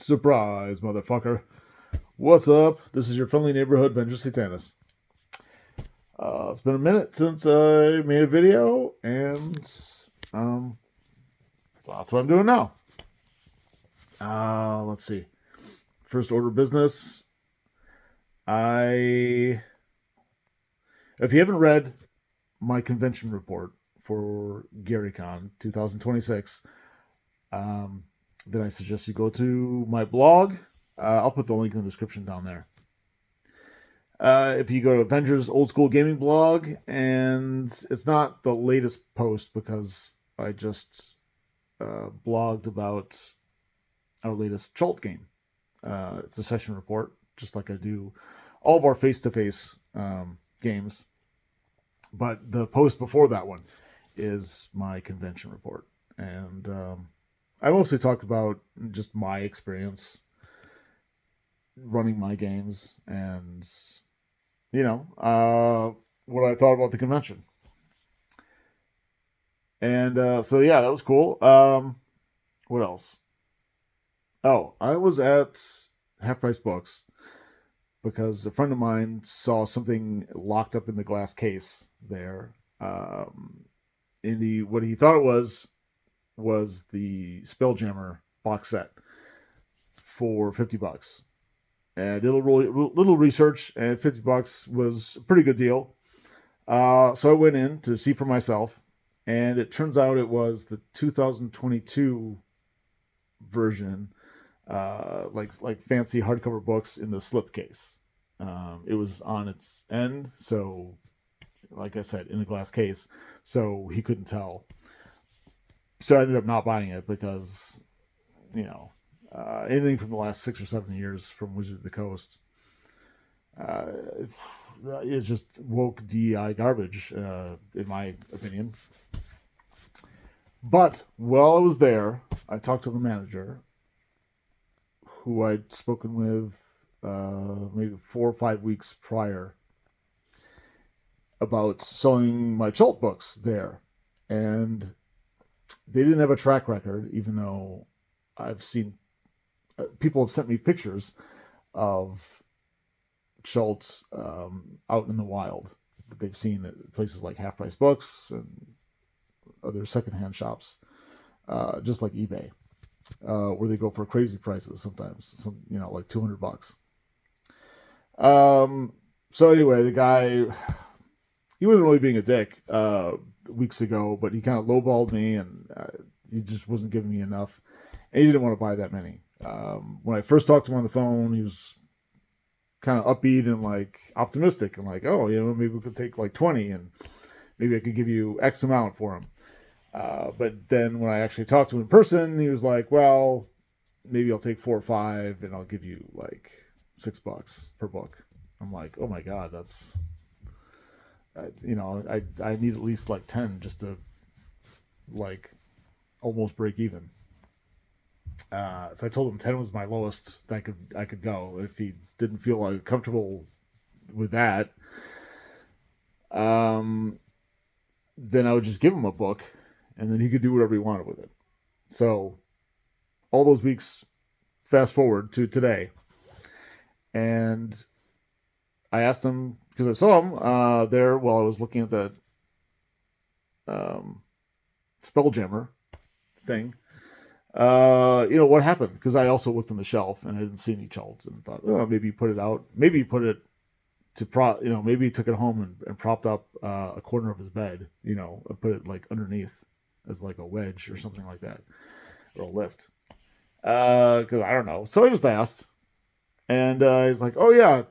Surprise, motherfucker. What's up? This is your friendly neighborhood Venger Satanis. It's been a minute since I made a video, and um, that's what I'm doing now. Let's see. First order of business. I, if you haven't read my convention report for GaryCon 2026, then I suggest you go to my blog. I'll put the link in the description down there. If you go to Venger's Old School Gaming blog, and it's not the latest post because I just blogged about our latest Chult game. It's a session report, just like I do all of our face-to-face games. But the post before that one is my convention report. And I mostly talk about just my experience running my games and what I thought about the convention. And so yeah, that was cool. What else? Oh, I was at Half Price Books because a friend of mine saw something locked up in the glass case there. In the what he thought it was the Spelljammer box set for $50. And I did a little research, and $50 was a pretty good deal. So I went in to see for myself, and it turns out it was the 2022 version, like fancy hardcover books in the slipcase. It was on its end, so like I said, in a glass case, so he couldn't tell. So I ended up not buying it because, anything from the last 6 or 7 years from Wizards of the Coast uh, is just woke DEI garbage, in my opinion. But while I was there, I talked to the manager, who I'd spoken with maybe 4 or 5 weeks prior about selling my Chult books there. And they didn't have a track record, even though I've seen people have sent me pictures of Chult out in the wild that they've seen at places like Half Price Books and other secondhand shops, just like eBay, where they go for crazy prices sometimes, like $200. So anyway, the guy, he wasn't really being a dick weeks ago, but he kind of lowballed me, and he just wasn't giving me enough, and he didn't want to buy that many. When I first talked to him on the phone, he was kind of upbeat and like optimistic, and like, oh, maybe we could take like 20, and maybe I could give you X amount for them. But then when I actually talked to him in person, he was like, well, maybe I'll take 4 or 5, and I'll give you like $6 per book. I'm like, oh my god, that's I need at least like 10 just to like almost break even. So I told him 10 was my lowest that I could go. If he didn't feel like comfortable with that, then I would just give him a book, and then he could do whatever he wanted with it. So all those weeks, fast forward to today, and I asked him because I saw him there while I was looking at that Spelljammer thing. What happened? Because I also looked on the shelf and I didn't see any Chults, and thought, oh, maybe he put it out. Maybe he put it to maybe he took it home and propped up a corner of his bed, and put it like underneath as like a wedge or something like that, or a lift. Because I don't know. So I just asked, and he's like, "Oh yeah,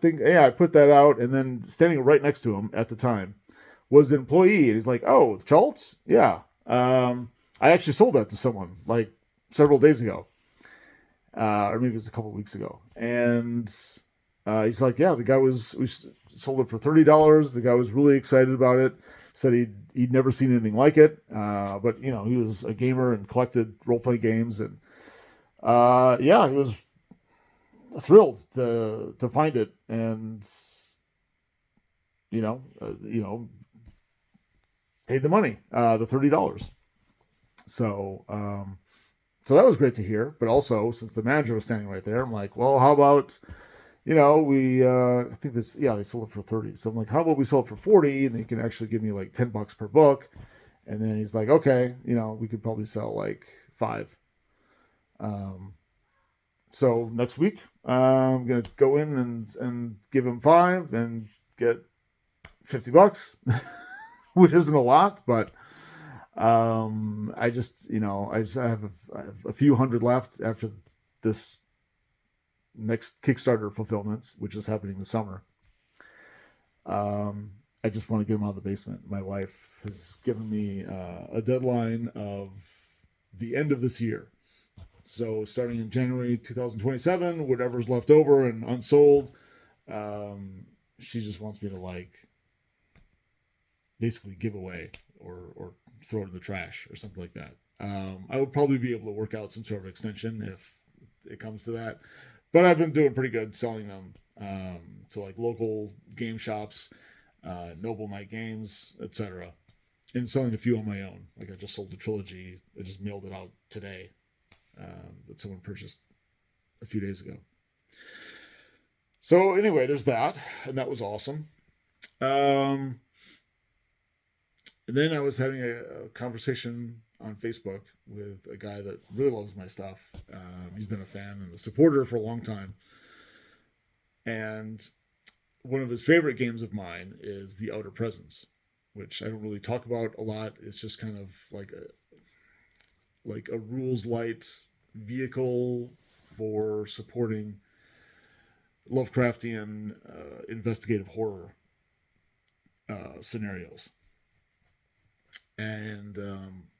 I put that out." And then standing right next to him at the time was an employee, and he's like, "Oh, Chult, yeah. I actually sold that to someone like several days ago, or maybe it was a couple weeks ago." And he's like, "Yeah, we sold it for $30. The guy was really excited about it. Said he'd never seen anything like it. But he was a gamer and collected role play games, and yeah, he was thrilled to find it, and you know, uh, you know, paid the money, the $30. So So that was great to hear. But also, since the manager was standing right there, I'm like, well, how about, we, I think this, yeah, they sold it for 30. So I'm like, how about we sell it for 40 and they can actually give me like $10 per book. And then he's like, okay, we could probably sell like 5. Um, so next week, I'm going to go in and give him 5 and get $50, which isn't a lot, but I have a few hundred left after this next Kickstarter fulfillment, which is happening this summer. I just want to get them out of the basement. My wife has given me a deadline of the end of this year. So starting in January 2027, whatever's left over and unsold, she just wants me to basically give away or throw it in the trash or something like that. I would probably be able to work out some sort of extension if it comes to that. But I've been doing pretty good selling them to local game shops, Noble Knight Games, etc. And selling a few on my own. I just sold the trilogy. I just mailed it out today that someone purchased a few days ago. So anyway, there's that, and that was awesome. And then I was having a conversation on Facebook with a guy that really loves my stuff. He's been a fan and a supporter for a long time. And one of his favorite games of mine is The Outer Presence, which I don't really talk about a lot. It's just kind of like a rules light vehicle for supporting Lovecraftian investigative horror scenarios. And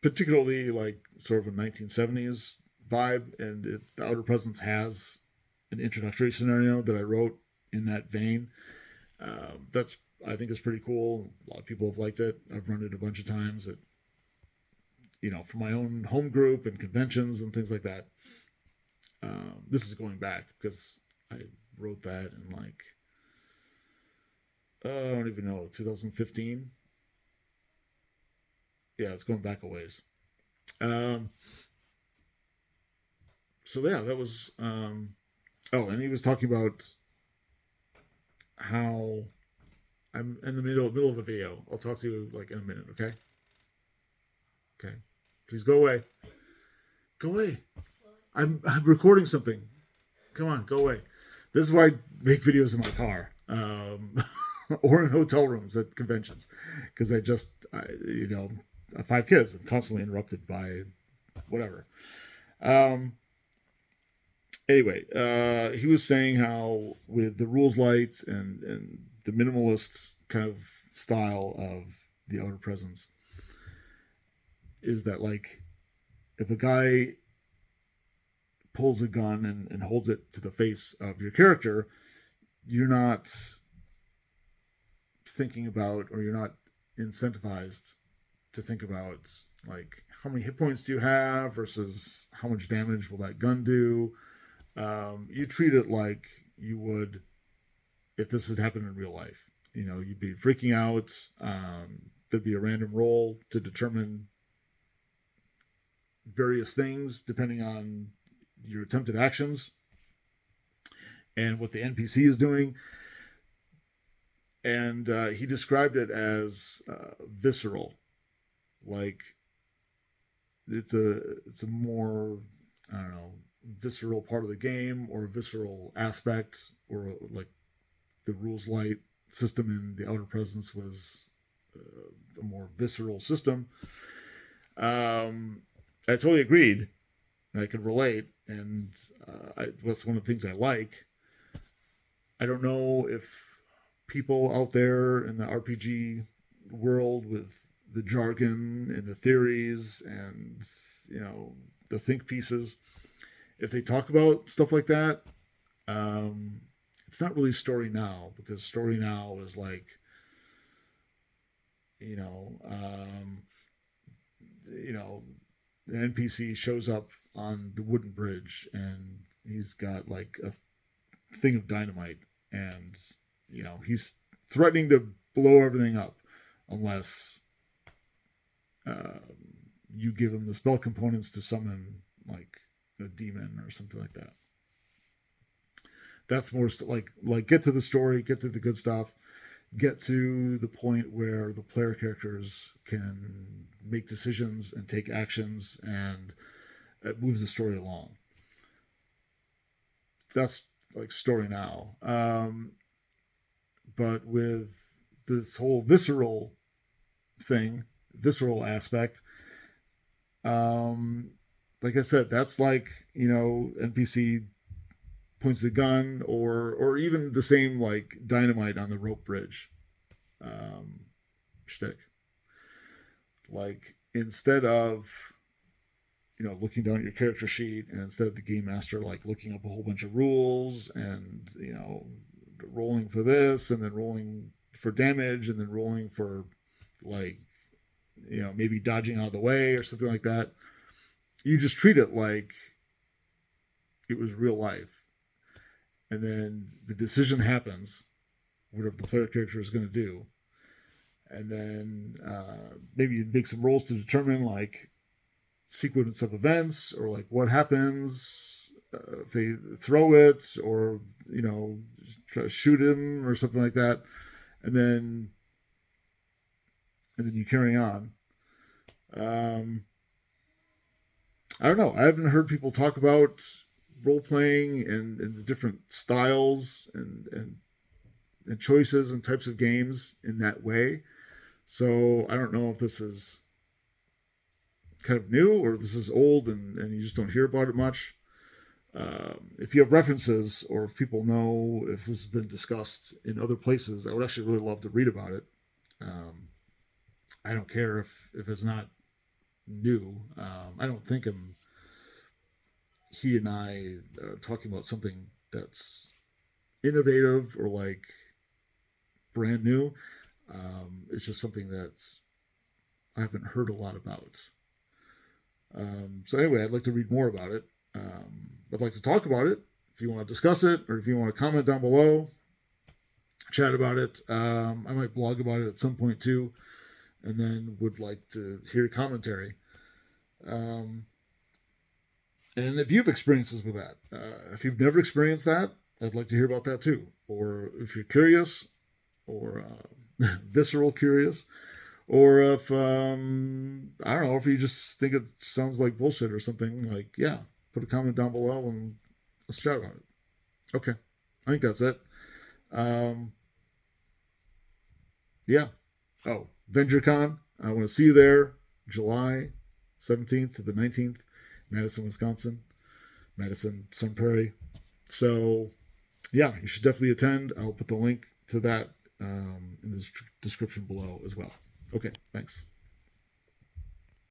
particularly sort of a 1970s vibe. And The Outer Presence has an introductory scenario that I wrote in that vein. That's, I think, is pretty cool. A lot of people have liked it. I've run it a bunch of times for my own home group and conventions and things like that. This is going back because I wrote that in I don't even know, 2015. Yeah, it's going back a ways. So yeah, that was. And he was talking about how I'm in the middle of a video. I'll talk to you in a minute, okay? Okay. Please go away. Go away. I'm recording something. Come on, go away. This is why I make videos in my car. Or in hotel rooms at conventions. Because I have 5 kids. I'm constantly interrupted by whatever. Anyway, he was saying how with the rules light and the minimalist kind of style of The Outer Presence is that if a guy pulls a gun and holds it to the face of your character, you're not thinking about, or you're not incentivized to think about how many hit points do you have versus how much damage will that gun do. You treat it like you would if this had happened in real life. You'd be freaking out. There'd be a random roll to determine various things depending on your attempted actions and what the NPC is doing. And he described it as visceral, it's a more, I don't know, visceral part of the game, or a visceral aspect, or the rules light system in The Outer Presence was a more visceral system. I totally agreed, and I could relate, and that's one of the things I like. I don't know if people out there in the RPG world with the jargon and the theories and the think pieces, if they talk about stuff like that, it's not really Story Now, because Story Now is the NPC shows up on the wooden bridge and he's got a thing of dynamite, and he's threatening to blow everything up unless you give him the spell components to summon like a demon or something like that. That's more like get to the story, get to the good stuff, get to the point where the player characters can make decisions and take actions, and it moves the story along. That's like story now. But with this whole visceral aspect, like I said, that's like, NPC points the gun, or even the same like dynamite on the rope bridge shtick. Like instead of looking down at your character sheet, and instead of the game master like looking up a whole bunch of rules and rolling for this and then rolling for damage and then rolling for like maybe dodging out of the way or something like that, you just treat it like it was real life, and then the decision happens, whatever the player character is going to do, and then maybe you make some rolls to determine like sequence of events, or like what happens if they throw it, or try to shoot him or something like that, and then you carry on. I don't know. I haven't heard people talk about role playing and the different styles and choices and types of games in that way. So I don't know if this is kind of new or this is old and you just don't hear about it much. If you have references, or if people know if this has been discussed in other places, I would actually really love to read about it. I don't care if it's not new. I don't think he and I are talking about something that's innovative or like brand new. It's just something that I haven't heard a lot about. So anyway, I'd like to read more about it. I'd like to talk about it. If you want to discuss it, or if you want to comment down below, chat about it. I might blog about it at some point too, and then would like to hear commentary. And if you have experiences with that, if you've never experienced that, I'd like to hear about that too. Or if you're curious, or visceral curious, or if I don't know, if you just think it sounds like bullshit or something, like, yeah, put a comment down below and let's chat about it. Okay, I think that's it. Yeah. Oh, VengerCon. I want to see you there, July 17th to the 19th, Madison, Wisconsin, Madison, Sun Prairie. So, yeah, you should definitely attend. I'll put the link to that in the description below as well. Okay, thanks.